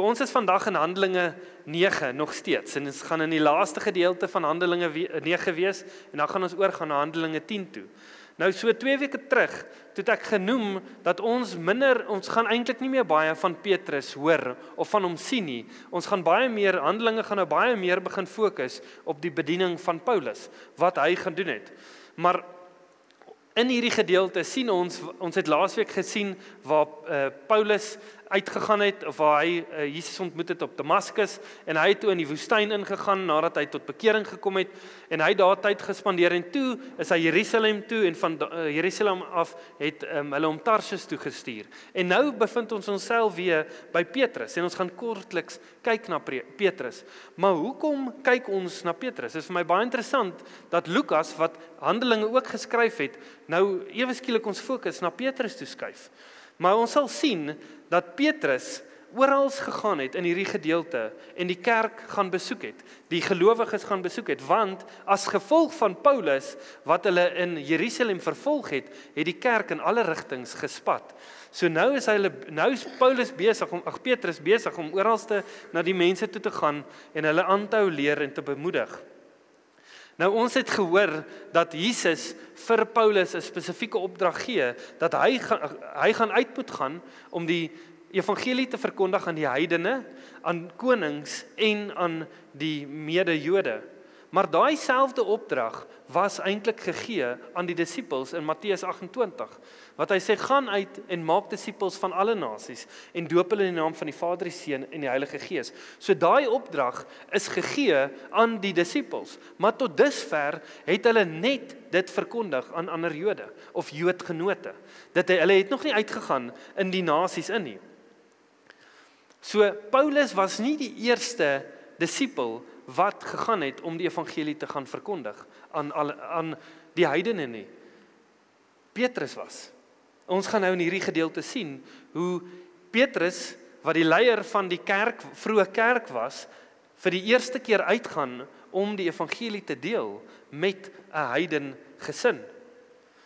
ons is vandag in Handelinge 9 nog steeds, en ons gaan in die laaste gedeelte van Handelinge 9 wees, en dan gaan ons oorgaan na Handelinge 10 toe. Nou so 2 weke terug, toe het ek genoem, dat ons gaan eintlik nie meer baie van Petrus hoor, of van hom sien nie. Ons gaan baie meer, Handelinge gaan nou baie meer begin fokus op die bediening van Paulus, wat hy gaan doen het. Maar in hierdie gedeelte sien ons het laasweek gesien waar Paulus uitgegaan het, of waar hy Jesus ontmoet het op Damaskus, en hy het toe in die woestyn ingegaan, nadat hy tot bekering gekom het, en hy daar tyd gespandeer, en toe is hy Jerusalem toe, en van Jerusalem af het hulle om Tarsus toe gestuur. En nou bevind ons onsself weer by Petrus, en ons gaan kortliks kyk na Petrus. Maar hoekom kyk ons na Petrus? Dit is vir my baie interessant, dat Lukas, wat Handelinge ook geskryf het, nou ewe skielik ons fokus na Petrus toe skuif. Maar ons sal sien dat Petrus oral gegaan het in hierdie gedeelte en die kerk gaan besoek het, die gelowiges gaan besoek het, want as gevolg van Paulus, wat hulle in Jerusalem vervolg het, het die kerk in alle rigtings gespat. So nou is Petrus besig om oralste na die mense toe te gaan en hulle aan te hou leer en te bemoedig. Nou ons het gehoor dat Jesus vir Paulus 'n spesifieke opdrag gee, dat hy gaan uit moet gaan om die evangelie te verkondig aan die heidene, aan konings en aan die mede-Jode. Maar daai selfde opdrag was eintlik gegee aan die disippels in Matteus 28, wat hy sê, gaan uit en maak disippels van alle nasies en doop hulle in die naam van die Vader, die Seun en die Heilige Gees. So daai opdrag is gegee aan die disippels, maar tot dusver het hulle net dit verkondig aan ander Jode of Joodgenote. Hulle het nog nie uitgegaan in die nasies in nie. So Paulus was nie die eerste disipel wat gegaan het om die evangelie te gaan verkondig aan die heidene nie. Petrus was. Ons gaan nou in hierdie gedeelte sien hoe Petrus, wat die leier van die kerk, vroeë kerk was, vir die eerste keer uitgaan om die evangelie te deel met 'n heiden gesin.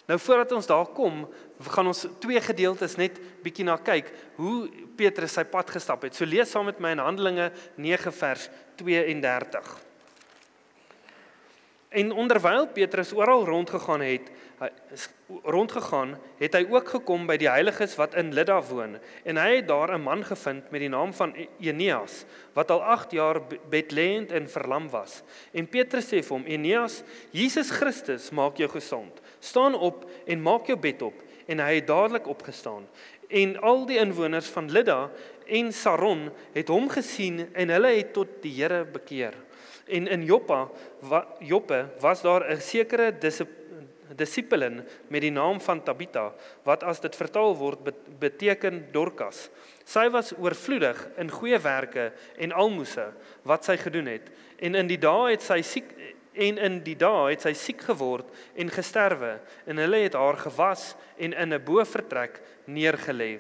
Nou voordat ons daar kom, gaan ons 2 gedeeltes net bietjie na kyk, hoe Petrus sy pad gestap het. So lees saam met my in Handelinge 9 vers 32. En onderwyl Petrus oral rondgegaan het hy ook gekom by die heiliges wat in Lydda woon, en hy het daar 'n man gevind met die naam van Eneas, wat al 8 jaar bedlêend en verlam was. En Petrus sê vir hom, Eneas, Jesus Christus maak jou gesond. Staan op en maak jou bed op. En hy het dadelik opgestaan. En al die inwoners van Lydda en Saron het hom gesien en hulle het tot die Here bekeer. En in Joppe was daar 'n sekere disipelin met die naam van Tabitha, wat as dit vertaal word beteken Dorcas. Sy was oorvloedig in goeie werke en almoses wat sy gedoen het. En in die dae het sy siek geword en gesterwe, en hulle het haar gewas en in 'n bovertrek neergelê.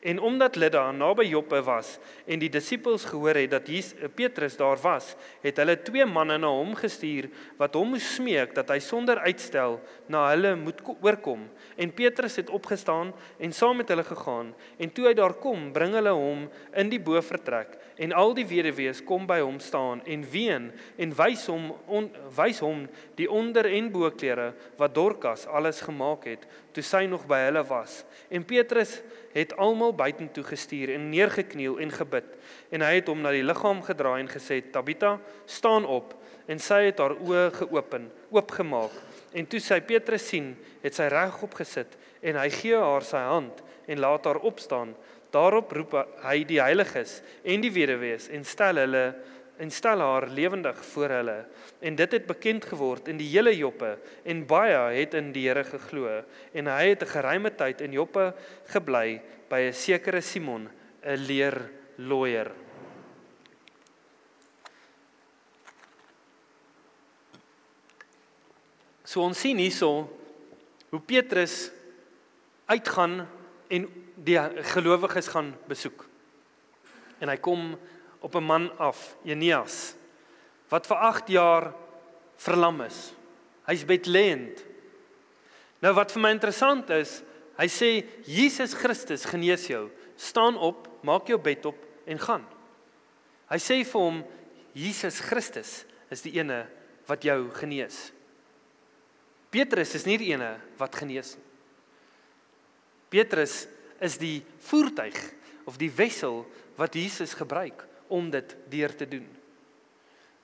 En omdat Lydda naby Joppe was en die disippels gehoor het dat Petrus daar was, het hulle 2 manne na hom gestuur wat hom moes smeek dat hy sonder uitstel na hulle moet oorkom. En Petrus het opgestaan en saam met hulle gegaan, en toe hy daar kom, bring hulle hom in die bovertrek, en al die weduwees kom by hom staan en ween en wys hom die onder- en boklere wat Dorcas alles gemaak het toe sy nog by hulle was. En Petrus het almal buitentoe gestuur en neergekniel en gebid, en hy het hom na die liggaam gedraai en gesê, Tabitha, staan op, en sy het haar oë oopgemaak, en toe sy Petrus sien, het sy regop gesit, en hy gee haar sy hand, en laat haar opstaan. Daarop roep hy die heiliges en die weduwees, en stel haar lewendig voor hulle. En dit het bekend geword in die hele Joppe, en baie het in die Here geglo, en hy het 'n geruime tyd in Joppe gebly by 'n sekere Simon, 'n leerlooier. So ons sien hierso hoe Petrus uitgaan en die gelowiges gaan besoek. En hy kom op 'n man af, Eneas, wat vir 8 jaar verlam is. Hy's bedlêend. Nou wat vir my interessant is, hy sê, Jesus Christus genees jou. Staan op, maak jou bed op en gaan. Hy sê vir hom, Jesus Christus is die ene wat jou genees. Petrus is nie die ene wat genees nie. Petrus is die voertuig of die wessel wat Jesus gebruik om dit deur te doen.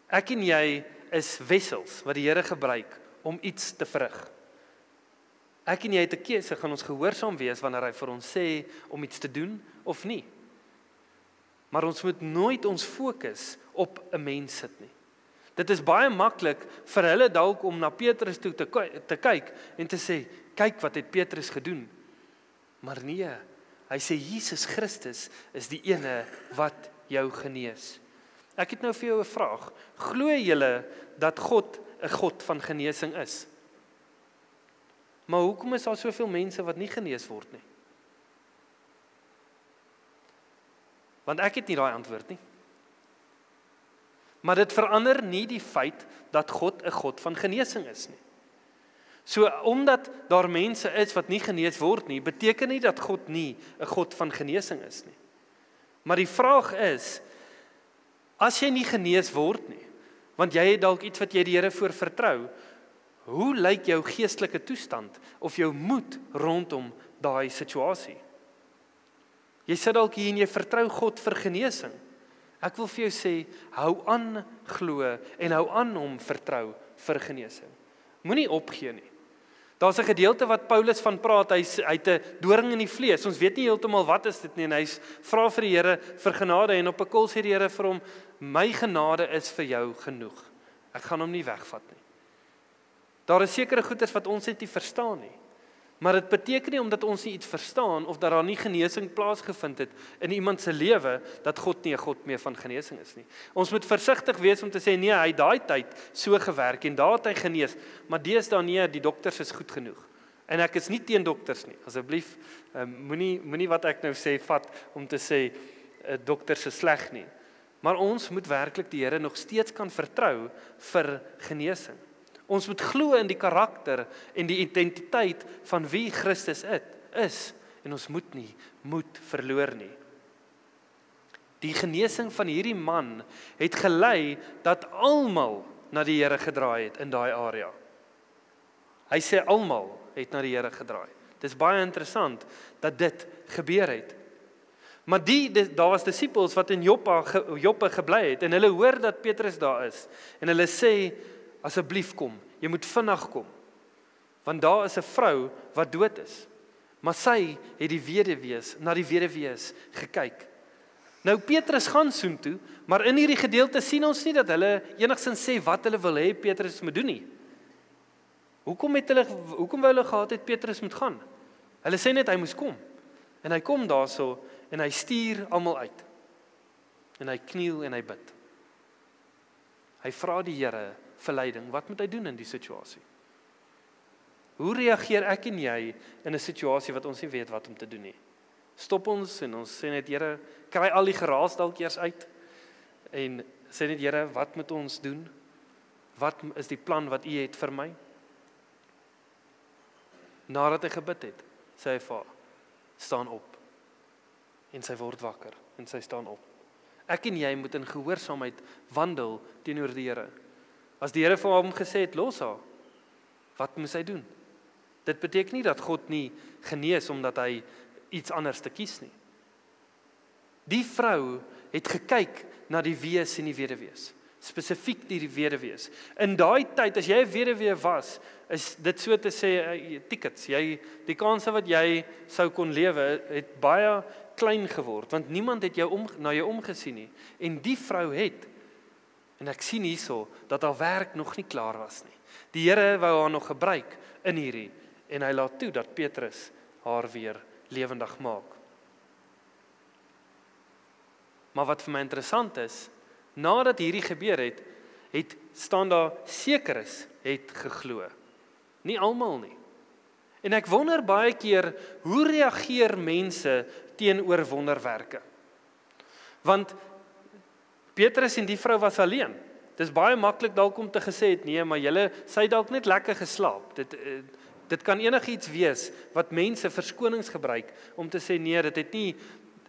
Ek en jy is wessels wat die Here gebruik om iets te verrig. Ek en jy het 'n keuse, gaan ons gehoorsaam wees wanneer hy vir ons sê om iets te doen of nie. Maar ons moet nooit ons fokus op 'n mens sit nie. Dit is baie maklik vir hulle dalk om na Petrus toe te kyk en te sê, kyk wat het Petrus gedoen. Maar nee, hy sê Jesus Christus is die ene wat jou genees. Ek het nou vir jou 'n vraag. Glo julle dat God 'n God van genesing is? Maar hoekom is daar soveel mense wat nie genees word nie? Want ek het nie daai antwoord nie. Maar dit verander nie die feit dat God 'n God van genesing is nie. So, omdat daar mense is wat nie genees word nie, beteken nie dat God nie 'n God van genesing is nie. Maar die vraag is, as jy nie genees word nie, want jy het dalk iets wat jy die Here voor vertrou, hoe lyk jou geestelike toestand of jou moed rondom daai situasie? Jy sit dalk hier en jy vertrou God vir genesing. Ek wil vir jou sê, hou aan glo en hou aan hom vertrou vir genesing. Moenie opgee nie. Daar's 'n gedeelte wat Paulus van praat, hy het 'n doring in die vlees. Ons weet nie heeltemal wat is dit nie, en hy vra vir die Here vir genade, en op 'n kol sê die Here vir hom, my genade is vir jou genoeg. Ek gaan hom nie wegvat nie. Daar is sekere goeders wat ons net nie verstaan nie. Maar dit beteken nie omdat ons nie iets verstaan of dat daar nie genesing plaasgevind het in iemand se lewe, dat God nie 'n God meer van genesing is nie. Ons moet versigtig wees om te sê, nee, hy het daai tyd so gewerk en daar het hy genees, maar deesdae nee, die dokters is goed genoeg. En ek is nie teen dokters nie. Asseblief, moenie wat ek nou sê vat om te sê dokters is sleg nie. Maar ons moet werklik die Here nog steeds kan vertrou vir genesing. Ons moet glo in die karakter en die identiteit van wie Christus is, en ons moet nie moed verloor nie. Die genesing van hierdie man het gelei dat almal na die Here gedraai het in daai area. Hy sê almal het na die Here gedraai. Dis baie interessant dat dit gebeur het. Maar daar was disippels wat in Joppe gebly het, en hulle hoor dat Petrus daar is, en hulle sê, asseblief kom, jy moet vinnig kom, want daar is 'n vrou wat dood is. Maar sy het na die weduwees gekyk. Nou Petrus gaan soontoe, maar in hierdie gedeelte sien ons nie dat hulle enigstens sê wat hulle wil hê Petrus moet doen nie. Hoekom wou hulle gehad het Petrus moet gaan? Hulle sê net hy moes kom. En hy kom daarso en hy stuur almal uit. En hy kniel en hy bid. Hy vra die Here vir leiding. Wat moet hy doen in die situasie? Hoe reageer ek en jy in 'n situasie wat ons nie weet wat om te doen nie? Stop ons en ons sê net, Here, kry al die geraas dalk eers uit en sê net, Here, wat moet ons doen? Wat is die plan wat U het vir my? Nadat hy gebid het, sê hy vir haar, staan op. En sy word wakker en sy staan op. Ek en jy moet in gehoorsaamheid wandel teenoor die Here. As die Here vir hom gesê het, los haar, wat moes hy doen? Dit beteken nie dat God nie genees omdat hy iets anders te kies nie. Die vrou het gekyk na die wees en die weduwees. Spesifiek die weduwees. In daai tyd, as jy 'n weduwee was, is dit so te sê, tickets, die kanse wat jy sou kon lewe, het baie klein geword, want niemand het na jou omgesien nie. En die vrou het, en ek sien hierso, dat haar werk nog nie klaar was nie. Die Here wou haar nog gebruik in hierdie, en hy laat toe dat Petrus haar weer lewendig maak. Maar wat vir my interessant is, nadat hierdie gebeur het staan daar sekeres het geglo. Nie almal nie. En ek wonder baie keer, hoe reageer mense teenoor wonderwerke? Want Petrus en die vrou was alleen. Dis baie maklik dalk om te gesê het, nee, maar sy dalk net lekker geslaap. Dit kan enigiets wees wat mense verskonings gebruik om te sê, nee, dit het nie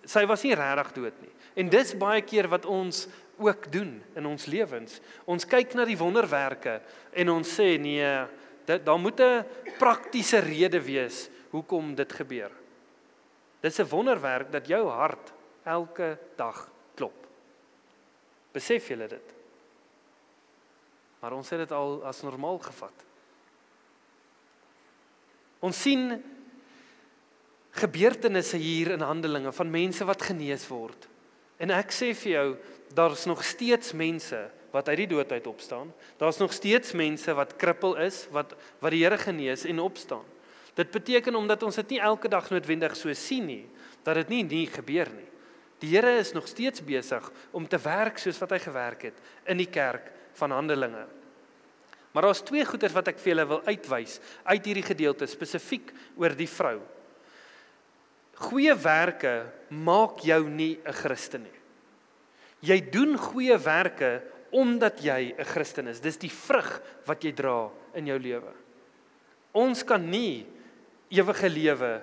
sy was nie regtig dood nie. En dis baie keer wat ons ook doen in ons lewens. Ons kyk na die wonderwerke en ons sê nee, daar moet 'n praktiese rede wees hoekom dit gebeur. Dis 'n wonderwerk dat jou hart elke dag klop. Besef julle dit? Maar ons het dit al as normaal gevat. Ons sien gebeurtenisse hier in Handelinge van mense wat genees word. En ek sê vir jou, daar's nog steeds mense wat uit die dood uit opstaan. Daar's nog steeds mense wat krippel is, wat die Here genees en opstaan. Dit beteken omdat ons dit nie elke dag noodwendig so sien nie, dat dit nie gebeur nie. Die Here is nog steeds besig om te werk soos wat hy gewerk het in die kerk van Handelinge. Maar daar's 2 goeders wat ek vir julle wil uitwys uit hierdie gedeelte spesifiek oor die vrou. Goeie werke maak jou nie 'n Christen nie. Jy doen goeie werke omdat jy 'n Christen is. Dis die vrug wat jy dra in jou lewe. Ons kan nie ewige lewe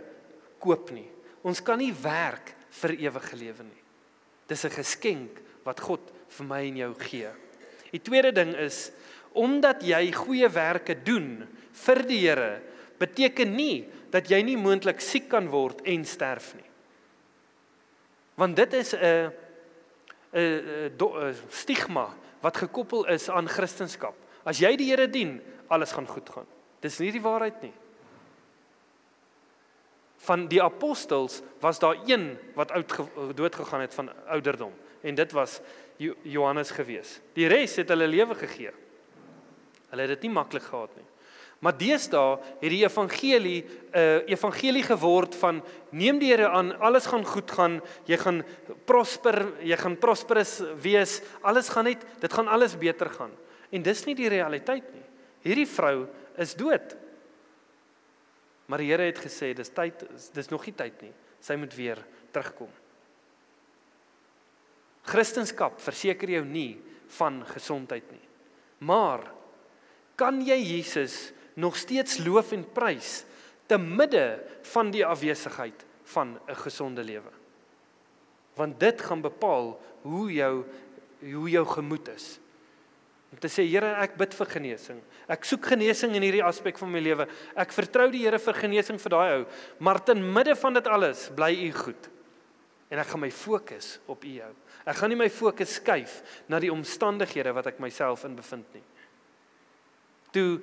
koop nie. Ons kan nie werk vir ewige lewe nie. Dis 'n geskenk wat God vir my en jou gee. Die tweede ding is, omdat jy goeie werke doen vir die Here, beteken nie dat jy nie moontlik siek kan word en sterf nie. Want dit is 'n stigma wat gekoppel is aan Christendom. As jy die Here dien, alles gaan goed gaan. Dis nie die waarheid nie. Van die apostels was daar een wat dood gegaan het van ouderdom. En dit was Johannes gewees. Die res het hulle lewe gegee. Hulle het dit nie maklik gehad nie. Maar deesdae het die evangelie geword van neem die Here aan, alles gaan goed gaan, jy gaan prosperous wees, dit gaan alles beter gaan. En dis nie die realiteit nie. Hierdie vrou is dood. Maar die Here het gesê, dis nog nie tyd nie. Sy moet weer terugkom. Christendom verseker jou nie van gesondheid nie. Maar kan jy Jesus nog steeds loof en prys te midde van die afwesigheid van 'n gesonde lewe? Want dit gaan bepaal hoe jou gemoed is. Om te sê, Here, ek bid vir genesing. Ek soek genesing in hierdie aspek van my lewe. Ek vertrou die Here vir genesing vir daai ou. Maar ten midde van dit alles, bly U goed. En ek gaan my fokus op U hou. Ek gaan nie my fokus skuif na die omstandighede wat ek myself in bevind nie. Toe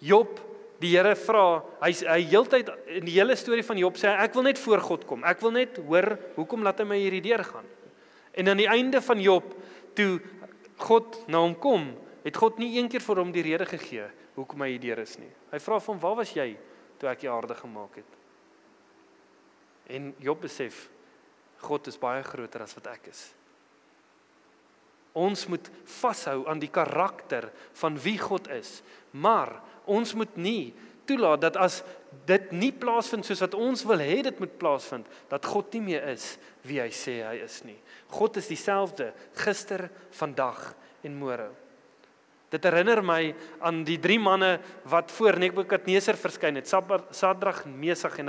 Job die Here vra, hy heeltyd in die hele storie van Job sê, ek wil net voor God kom. Ek wil net hoor, hoekom laat hy my hierdie deurgaan? En aan die einde van Job, toe God na hom kom, het God nie een keer vir hom die rede gegee hoekom hy hier is nie. Hy vra van, waar was jy toe ek die aarde gemaak het? En Job besef, God is baie groter as wat ek is. Ons moet vashou aan die karakter van wie God is, maar ons moet nie toelaat dat as dit nie plaasvind soos wat ons wil hê dit moet plaasvind, dat God nie meer is wie hy sê hy is nie. God is dieselfde gister, vandag en môre. Dit herinner my aan die 3 manne wat voor Nebukadneser verskyn het, Sadrag, Mesach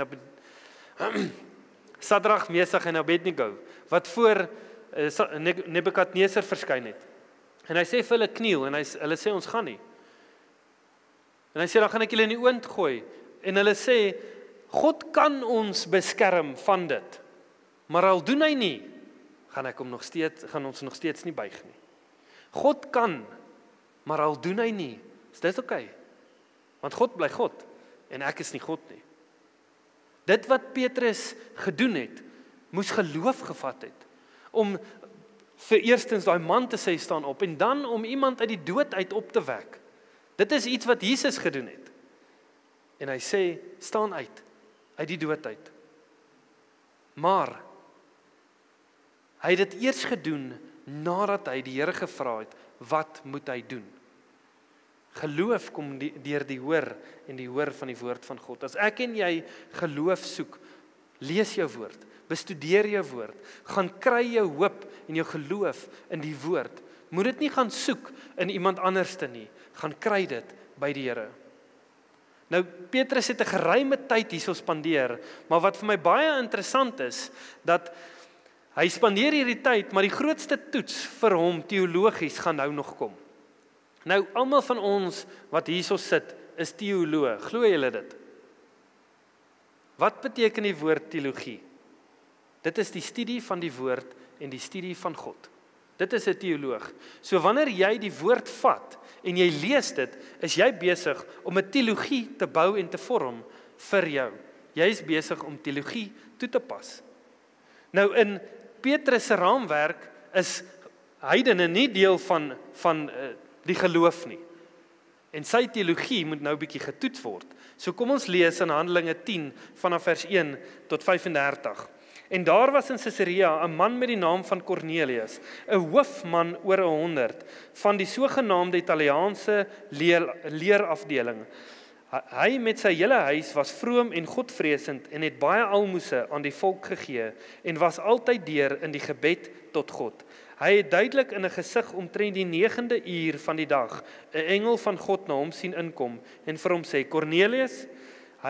en Abednego, wat voor Nebukadneser verskyn het. En hy sê vir hulle kniel, en hulle sê ons gaan nie. En hy sê, dan gaan ek julle in die oond gooi. En hulle sê, God kan ons beskerm van dit, maar al doen hy nie, gaan ons nog steeds nie buig nie. God kan, maar al doen hy nie, is dit oké? Want God bly God, en ek is nie God nie. Dit wat Petrus gedoen het, moes geloof gevat het, om vir eerstens daai man te sê staan op, en dan om iemand uit die dood uit op te wek. Dit is iets wat Jesus gedoen het. En hy sê, staan uit die dood uit. Maar, hy het dit eers gedoen, nadat hy die Here gevra het, wat moet hy doen? Geloof kom deur die hoor en die hoor van die woord van God. As ek en jy geloof soek, lees jou woord, bestudeer jou woord, gaan kry jou hoop en jou geloof in die woord. Moet dit nie gaan soek in iemand anderste nie, gaan kry dit by die Here. Nou, Petrus het 'n geruime tyd hierso spandeer, maar wat vir my baie interessant is, dat Hy spandeer hierdie tyd, maar die grootste toets vir hom teologies gaan nou nog kom. Nou, almal van ons wat hierso sit, is teoloog. Glo julle dit? Wat beteken die woord teologie? Dit is die studie van die woord en die studie van God. Dit is 'n teoloog. So wanneer jy die woord vat en jy lees dit, is jy besig om 'n teologie te bou en te vorm vir jou. Jy is besig om teologie toe te pas. Nou in Petrus se raamwerk is heidene nie deel van die geloof nie. En sy teologie moet nou bietjie getoets word. So kom ons lees in Handelinge 10 vanaf vers 1 tot 35. En daar was in Caesarea 'n man met die naam van Cornelius, 'n hoofman oor 100 van die sogenaamde Italiaanse leerafdeling. Hy met sy hele huis was vroom en godvreesend en het baie almoese aan die volk gegee en was altyd deur in die gebed tot God. Hy het duidelik in 'n gesig omtrent die 9de uur van die dag 'n engel van God na hom sien inkom en vir hom sê, Cornelius,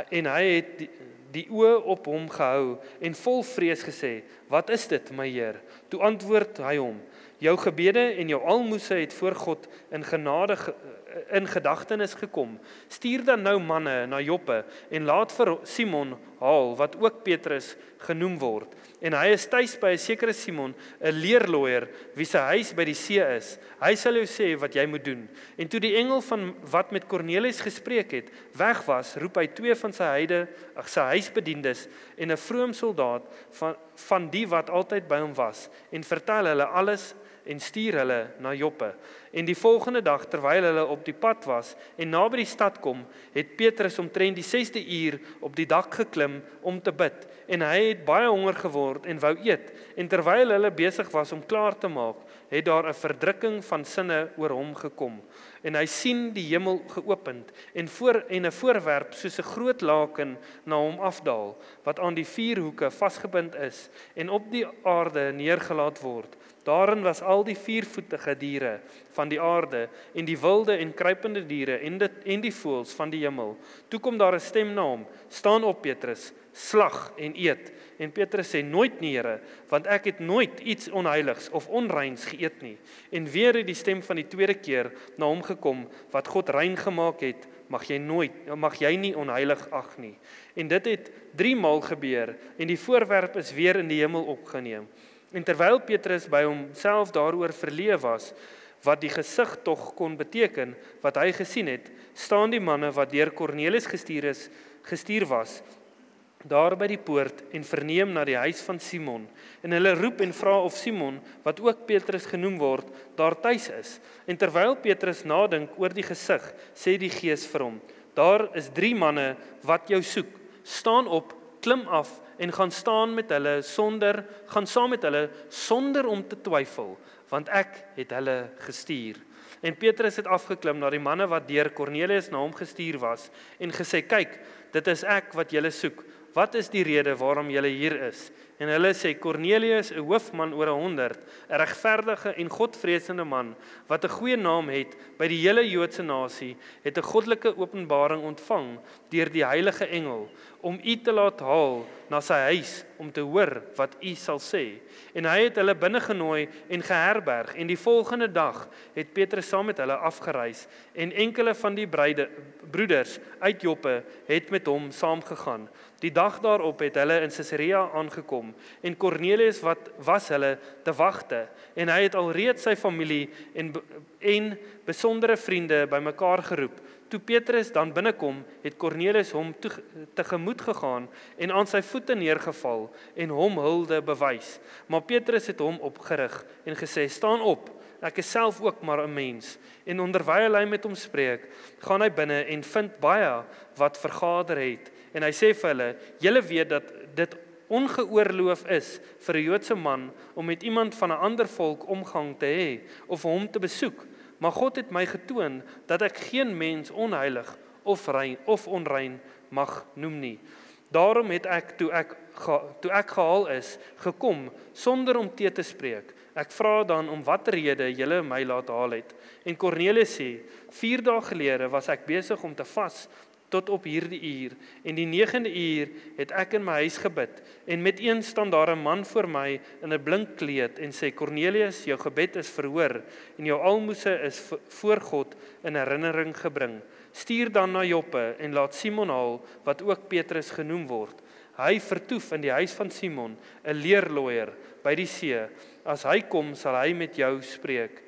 en hy het die oë op hom gehou en vol vrees gesê, wat is dit, my Heer? Toe antwoord hy hom, jou gebede en jou almoese het voor God in genade in gedagtenis gekom. Stuur dan nou manne na Joppe en laat vir Simon haal, wat ook Petrus genoem word. En hy is tuis by 'n sekere Simon, 'n leerlooier, wie sy huis by die see is. Hy sal jou sê wat jy moet doen. En toe die engel van wat met Cornelius gespreek het, weg was, roep hy 2 van sy huisbediendes en 'n vroom soldaat van die wat altyd by hom was, en vertel hulle alles en stuur hulle na Joppe. En die volgende dag, terwyl hulle op die pad was en naby die stad kom, het Petrus omtrent die 6de uur op die dak geklim om te bid. En hy het baie honger geword en wou eet. En terwyl hulle besig was om klaar te maak, het daar 'n verdrukking van sinne oor hom gekom. En hy sien die hemel geopend en 'n voorwerp soos 'n groot laken na hom afdaal, wat aan die 4 hoeke vasgebind is en op die aarde neergelaat word. Daarin was al die 4-voetige diere van die aarde en die wilde en kruipende diere en die voëls van die hemel. Toe kom daar 'n stem na hom, staan op Petrus, slag en eet. En Petrus sê, nooit nie, Here, want ek het nooit iets onheiligs of onreins geëet nie. En weer het die stem van die tweede keer na hom gekom, wat God rein gemaak het, mag jy nie onheilig ag nie. En dit het 3 maal gebeur en die voorwerp is weer in die hemel opgeneem. En terwyl Petrus by homself daaroor verleë was, wat die gesig tog kon beteken, wat hy gesien het, staan die manne wat deur Cornelius gestuur was, daar by die poort en verneem na die huis van Simon. En hulle roep en vra of Simon, wat ook Petrus genoem word, daar tuis is. En terwyl Petrus nadink oor die gesig, sê die Gees vir hom, daar is 3 manne wat jou soek. Staan op, klim af en gaan saam met hulle sonder om te twyfel, want ek het hulle gestuur. En Petrus het afgeklim na die manne wat deur Cornelius na hom gestuur was en gesê, kyk, dit is ek wat julle soek. Wat is die rede waarom julle hier is? En hulle sê, Cornelius, 'n hoofman oor 100, 'n regverdige en godvreesende man, wat 'n goeie naam het by die hele Joodse nasie, het 'n goddelike openbaring ontvang deur die heilige engel, om u te laat haal na sy huis, om te hoor wat u sal sê. En hy het hulle binnengenooi en geherberg, en die volgende dag het Petrus saam met hulle afgereis, en enkele van die broeders uit Joppe het met hom saamgegaan. Die dag daarop het hulle in Caesarea aangekom, en Cornelius was hulle te wagte, en hy het alreeds sy familie en besondere vriende bymekaar geroep. Toe Petrus dan binnekom, het Cornelius hom tegemoet gegaan en aan sy voete neergeval en hom hulde bewys. Maar Petrus het hom opgerig en gesê, staan op, ek is self ook maar 'n mens. En onderwyl hy met hom spreek, gaan hy binne en vind baie wat vergader het. En hy sê vir hulle, julle weet dat dit ongeoorloof is vir 'n Joodse man om met iemand van 'n ander volk omgang te hê of hom te besoek. Maar God het my getoon dat ek geen mens onheilig of onrein mag noem nie. Daarom het ek, toe ek gehaal is, gekom sonder om te spreek. Ek vra dan om watter rede julle my laat haal het. En Cornelius sê, 4 dae gelede was ek besig om te vas tot op hierdie uur, en die 9de uur het ek in my huis gebid, en met een staan daar 'n man voor my in 'n blink kleed, en sê, Kornelius, jou gebed is verhoor, en jou almoses is voor God in herinnering gebring. Stuur dan na Joppe, en laat Simon haal, wat ook Petrus genoem word. Hy vertoef in die huis van Simon, 'n leerlooier, by die see. As hy kom, sal hy met jou spreek.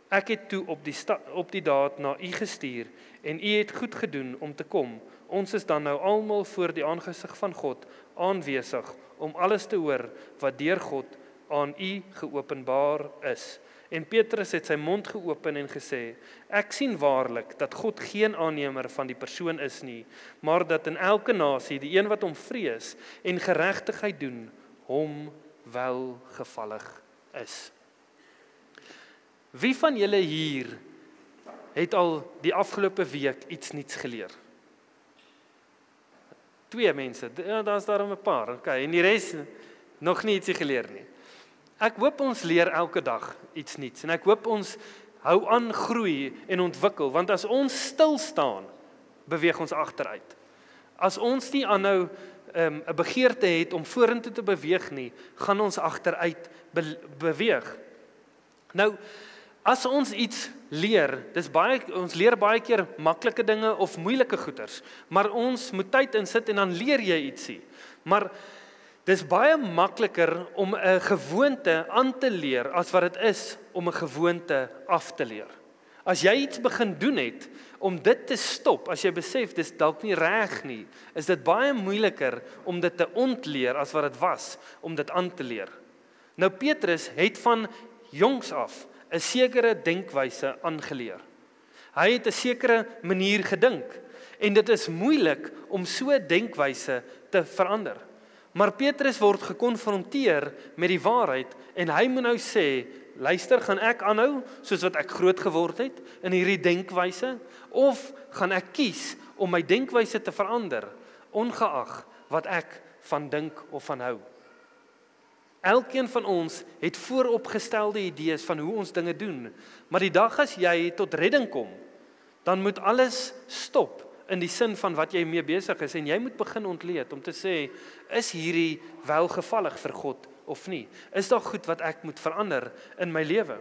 Ek het toe op die daad na u gestuur, en u het goed gedoen om te kom. Ons is dan nou almal voor die aangesig van God aanwesig, om alles te hoor wat deur God aan u geopenbaar is. En Petrus het sy mond geopen en gesê, ek sien waarlik dat God geen aannemer van die persoon is nie, maar dat in elke nasie die een wat hom vrees en geregtigheid doen, hom welgevallig is. Wie van julle hier het al die afgelope week iets niets geleer? 2 mense, ja, daar is daarom 'n paar, okay, en die res nog nie ietsie geleer nie. Ek hoop ons leer elke dag iets nuuts, en ek hoop ons hou aan groei en ontwikkel, want as ons stil staan, beweeg ons agteruit. As ons nie aanhou 'n begeerte het om vorentoe te beweeg nie, gaan ons agteruit beweeg. Nou, as ons iets leer, ons leer baie keer maklike dinge of moeilike goeters, maar ons moet tyd insit en dan leer jy ietsie. Maar dis baie makliker om 'n gewoonte aan te leer as wat dit is om 'n gewoonte af te leer. As jy iets begin doen het om dit te stop, as jy besef dis dalk nie reg nie, is dit baie moeiliker om dit te ontleer as wat dit was om dit aan te leer. Nou Petrus het van jongs af 'n sekere denkwyse aangeleer. Hy het 'n sekere manier gedink, en dit is moeilik om so 'n denkwyse te verander. Maar Petrus word gekonfronteer met die waarheid, en hy moet nou sê, luister, gaan ek aanhou soos wat ek groot geword het in hierdie denkwyse, of gaan ek kies om my denkwyse te verander, ongeag wat ek van dink of van hou? Elkeen van ons het vooropgestelde idees van hoe ons dinge doen, maar die dag as jy tot redding kom, dan moet alles stop in die sin van wat jy mee besig is, en jy moet begin ontleed om te sê, is hierdie welgevallig vir God of nie? Is daar goed wat ek moet verander in my lewe?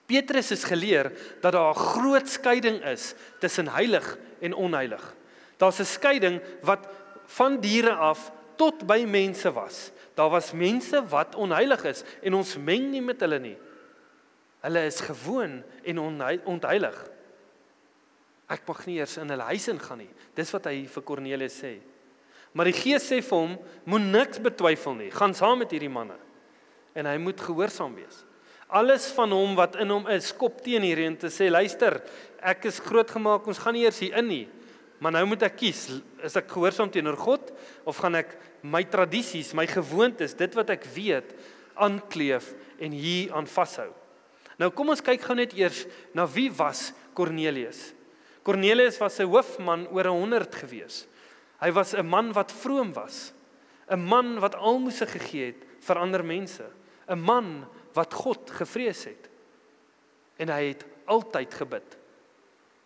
Petrus is geleer dat daar 'n groot skeiding is tussen heilig en onheilig. Daar's 'n skeiding wat van diere af tot by mense was. Daar was mense wat onheilig is, en ons meng nie met hulle nie. Hulle is gewoon en onheilig. Ek mag nie eers in hulle huis ingaan nie. Dis wat hy vir Kornelius sê. Maar die Gees sê vir hom, moet niks betwyfel nie, gaan saam met hierdie manne. En hy moet gehoorsaam wees. Alles van hom wat in hom is, kop teen hierdie en te sê, luister, ek is groot gemaak, ons gaan nie eers hier in nie. Maar nou moet ek kies, is ek gehoorsaam teenoor God, of gaan ek my tradisies, my gewoontes, dit wat ek weet, aankleef en hier aan vashou. Nou kom ons kyk gou net eers na wie was Kornelius. Kornelius was 'n hoofman oor 100 gewees. Hy was 'n man wat vroom was, 'n man wat almoses gegee het vir ander mense, 'n man wat God gevrees het. En hy het altyd gebid.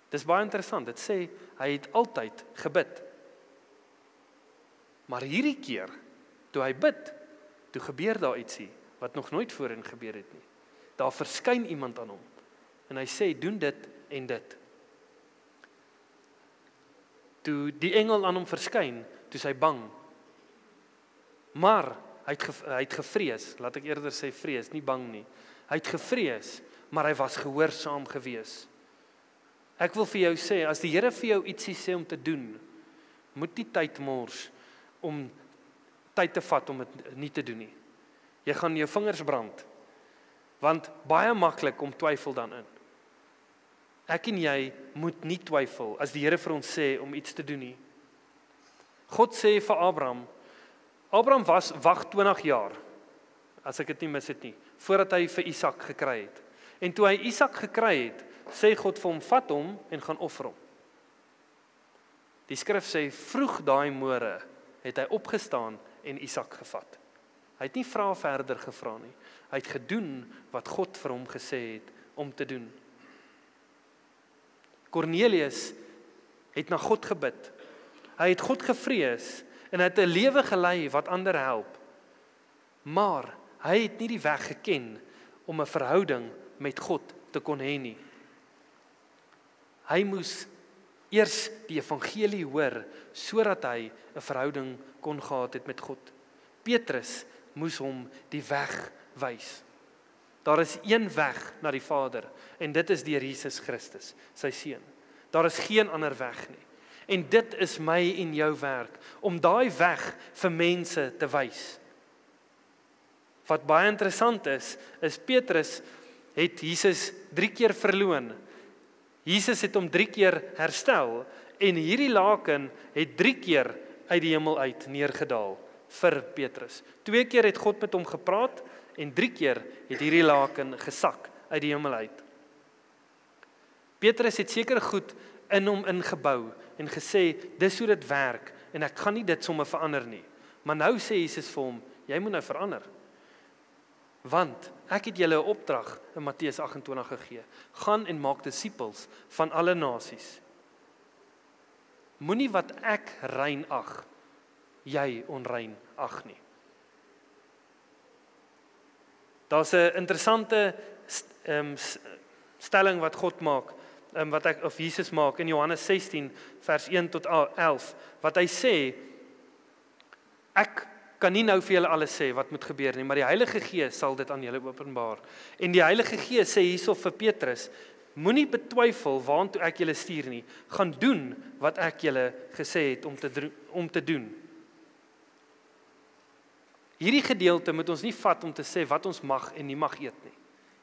Dis baie interessant, dit sê, hy het altyd gebid. Maar hierdie keer, toe hy bid, toe gebeur daar ietsie, wat nog nooit voorheen gebeur het nie. Daar verskyn iemand aan hom, en hy sê, doen dit en dit. Toe die engel aan hom verskyn, toe is hy bang. Maar, hy het gevrees, laat ek eerder sê vrees, nie bang nie. Hy het gevrees, maar hy was gehoorsaam gewees. Ek wil vir jou sê, as die Here vir jou ietsie sê om te doen, moet nie tyd mors om tyd te vat om dit nie te doen nie. Jy gaan jou vingers brand, want baie maklik om twyfel dan in. Ek en jy moet nie twyfel as die Here vir ons sê om iets te doen nie. God sê vir Abraham wag 20 jaar, as ek dit nie mis het nie, voordat hy vir Isak gekry het. En toe hy Isak gekry het, sê God vir hom, vat hom en gaan offer hom. Die skrif sê, vroeg daai môre het hy opgestaan en Isak gevat. Hy het nie verder gevra nie. Hy het gedoen wat God vir hom gesê het om te doen. Kornelius het na God gebid. Hy het God gevrees en hy het 'n lewe gelei wat ander help. Maar hy het nie die weg geken om 'n verhouding met God te kon hê nie. Hy moes eers die evangelie hoor sodat hy 'n verhouding kon gehad het met God. Petrus moes hom die weg wys. Daar is een weg na die Vader en dit is deur Jesus Christus, sy seun. Daar is geen ander weg nie. En dit is my en jou werk om daai weg vir mense te wys. Wat baie interessant is Petrus het Jesus 3 keer verloon. Jesus het hom 3 keer herstel en hierdie laken het 3 keer uit die hemel uit neergedaal vir Petrus. 2 keer het God met hom gepraat en 3 keer het hierdie laken gesak uit die hemel uit. Petrus het seker goed in hom ingebou en gesê, dis hoe dit werk en ek gaan nie dit sommer verander nie. Maar nou sê Jesus vir hom, jy moet nou verander. Want ek het julle 'n opdrag in Matteus 28 gegee. Gaan en maak disippels van alle nasies. Moenie wat ek rein ag, jy onrein ag nie. Daar's 'n interessante stelling wat God maak, of Jesus maak in Johannes 16 vers 1 tot 11, wat hy sê, ek kan nie nou vir julle alles sê wat moet gebeur nie, maar die Heilige Gees sal dit aan julle openbaar. En die Heilige Gees sê hierso vir Petrus, moenie betwyfel waantoe ek julle stuur nie, gaan doen wat ek julle gesê het om te doen. Hierdie gedeelte moet ons nie vat om te sê wat ons mag en nie mag eet nie.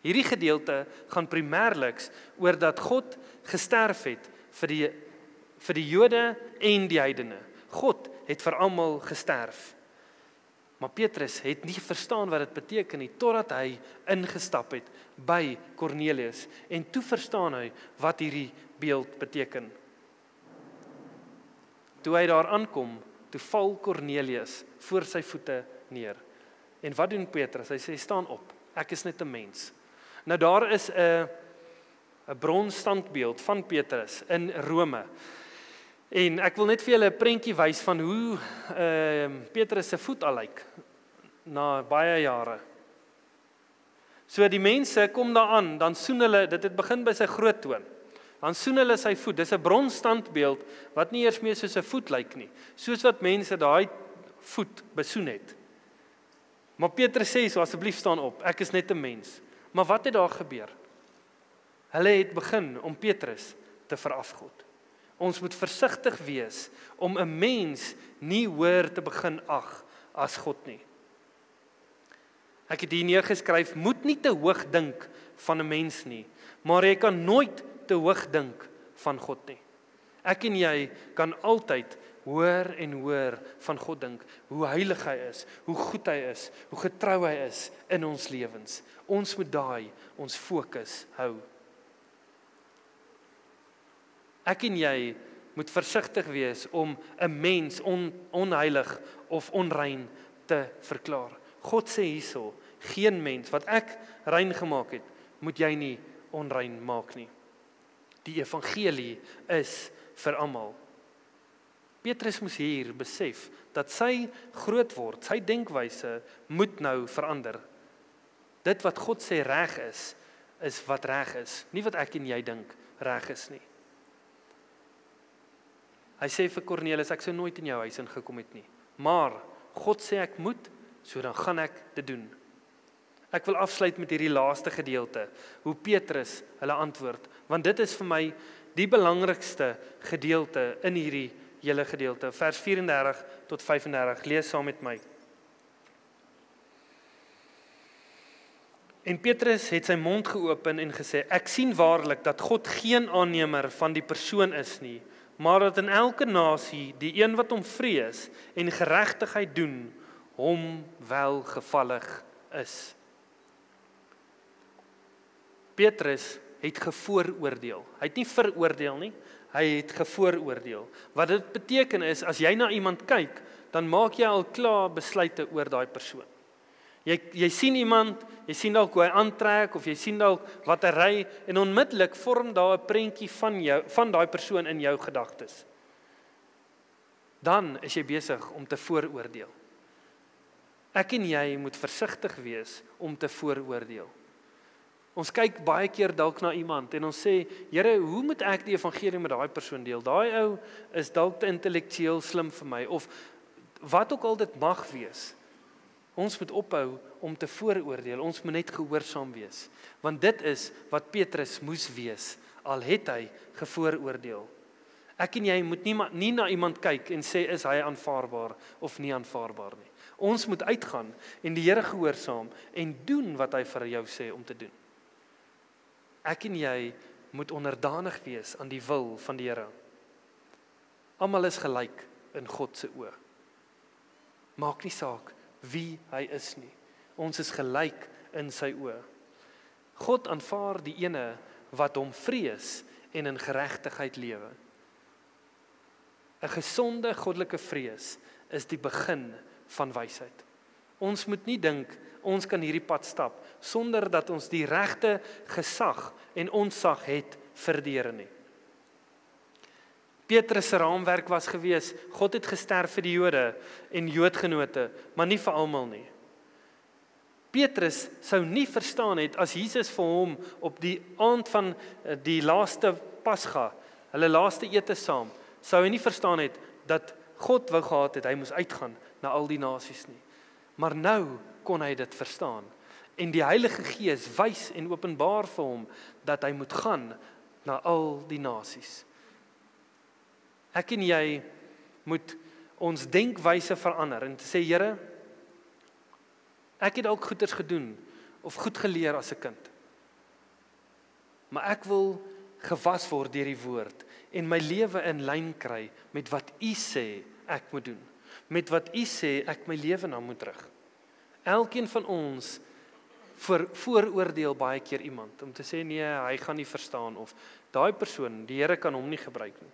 Hierdie gedeelte gaan primêrliks oor dat God gesterf het vir die Jode en die heidene. God het vir almal gesterf. Maar Petrus het nie verstaan wat dit beteken nie, totdat hy ingestap het by Kornelius. En toe verstaan hy wat hierdie beeld beteken. Toe hy daar aankom, toe val Kornelius voor sy voete neer. En wat doen Petrus? Hy sê, staan op, ek is net 'n mens. Nou daar is 'n bronsstandbeeld van Petrus in Rome. En ek wil net vir julle 'n prentjie wys van hoe Petrus se voet al lyk na baie jare. So die mense kom daar aan, dan soen hulle, dit het begin by sy groot toon. Dan soen hulle sy voet. Dis 'n bronsstandbeeld wat nie eers meer soos 'n voet lyk nie, soos wat mense daai voet besoen het. Maar Petrus sê so, asseblief staan op, ek is net 'n mens. Maar wat het daar gebeur? Hulle het begin om Petrus te verafgod. Ons moet versigtig wees om 'n mens nie hoër te begin ag as God nie. Ek het hier neergeskryf, moet nie te hoog dink van 'n mens nie, maar jy kan nooit te hoog dink van God nie. Ek en jy kan altyd hoër en hoër van God dink, hoe heilig hy is, hoe goed hy is, hoe getrou hy is in ons lewens. Ons moet ons fokus hou. Ek en jy moet versigtig wees om 'n mens onheilig of onrein te verklaar. God sê hierso, geen mens wat ek rein gemaak het, moet jy nie onrein maak nie. Die evangelie is vir almal. Petrus moes hier besef dat sy groot word, sy denkwyse moet nou verander. Dit wat God sê reg is wat reg is, nie wat ek en jy dink reg is nie. Hy sê vir Kornelius, ek sou nooit in jou huis ingekom het nie, maar God sê ek moet, so dan gaan ek dit doen. Ek wil afsluit met hierdie laaste gedeelte, hoe Petrus hulle antwoord, want dit is vir my die belangrikste gedeelte in hierdie hele gedeelte, vers 34 tot 35, lees saam met my. En Petrus het sy mond geopen en gesê, ek sien waarlik dat God geen aannemer van die persoon is nie, maar dat in elke nasie die een wat hom vrees en geregtigheid doen, hom welgevallig is. Petrus het gevooroordeel. Hy het nie veroordeel nie, hy het gevooroordeel. Wat dit beteken is, as jy na iemand kyk, dan maak jy al klaar besluite oor daai persoon. Jy sien iemand, jy sien dalk hoe hy aantrek of jy sien dalk wat hy ry en onmiddellik vorm daar 'n prentjie van daai persoon in jou gedagtes. Dan is jy besig om te vooroordeel. Ek en jy moet versigtig wees om te vooroordeel. Ons kyk baie keer dalk na iemand en ons sê, Here, hoe moet ek die evangelie met daai persoon deel? Daai ou is dalk te intellektueel slim vir my of wat ook al dit mag wees. Ons moet ophou om te vooroordeel. Ons moet net gehoorsaam wees. Want dit is wat Petrus moes wees, al het hy gevooroordeel. Ek en jy moet nie na iemand kyk en sê, is hy aanvaarbaar of nie aanvaarbaar nie. Ons moet uitgaan en die Here gehoorsaam en doen wat hy vir jou sê om te doen. Ek en jy moet onderdanig wees aan die wil van die Here. Almal is gelyk in God se oë. Maak nie saak wie hy is nie. Ons is gelyk in sy oë. God aanvaar die ene wat hom vrees en in geregtigheid lewe. 'n Gesonde goddelike vrees is die begin van wysheid. Ons moet nie dink ons kan hierdie pad stap sonder dat ons die regte gesag en ontsag het vir die Here nie. Petrus se raamwerk was gewees, God het gesterf vir die Jode en Joodgenote, maar nie vir almal nie. Petrus sou nie verstaan het as Jesus vir hom op die aand van die laaste Pasga, hulle laaste ete saam, sou hy nie verstaan het dat God wou gehad het, hy moes uitgaan na al die nasies nie. Maar nou kon hy dit verstaan. En die Heilige Gees wys en openbaar vir hom dat hy moet gaan na al die nasies. Ek en jy moet ons denkwyse verander en sê, Here, ek het dalk goeders gedoen of goed geleer as 'n kind. Maar ek wil gewas word deur die woord en my lewe in lyn kry met wat U sê ek moet doen. Met wat U sê ek my lewe na moet rig. Elkeen van ons vooroordeel baie keer iemand om te sê nee, hy gaan nie verstaan of daai persoon, die Here kan hom nie gebruik nie.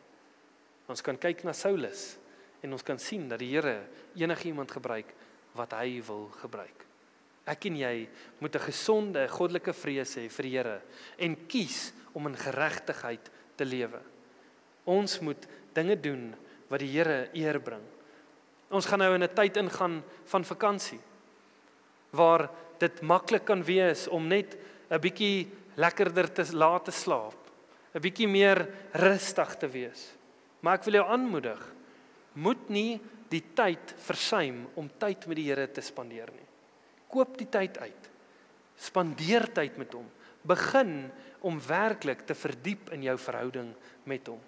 Ons kan kyk na Saulus en ons kan sien dat die Here enigiemand gebruik wat hy wil gebruik. Ek en jy moet 'n gesonde goddelike vrees hê vir die Here en kies om in geregtigheid te lewe. Ons moet dinge doen wat die Here eer bring. Ons gaan nou in 'n tyd ingaan van vakansie waar dit maklik kan wees om net 'n bietjie lekkerder te laat te slaap, 'n bietjie meer rustig te wees. Maar ek wil jou aanmoedig, moet nie die tyd versuim om tyd met die Here te spandeer nie. Koop die tyd uit. Spandeer tyd met hom. Begin om werklik te verdiep in jou verhouding met hom.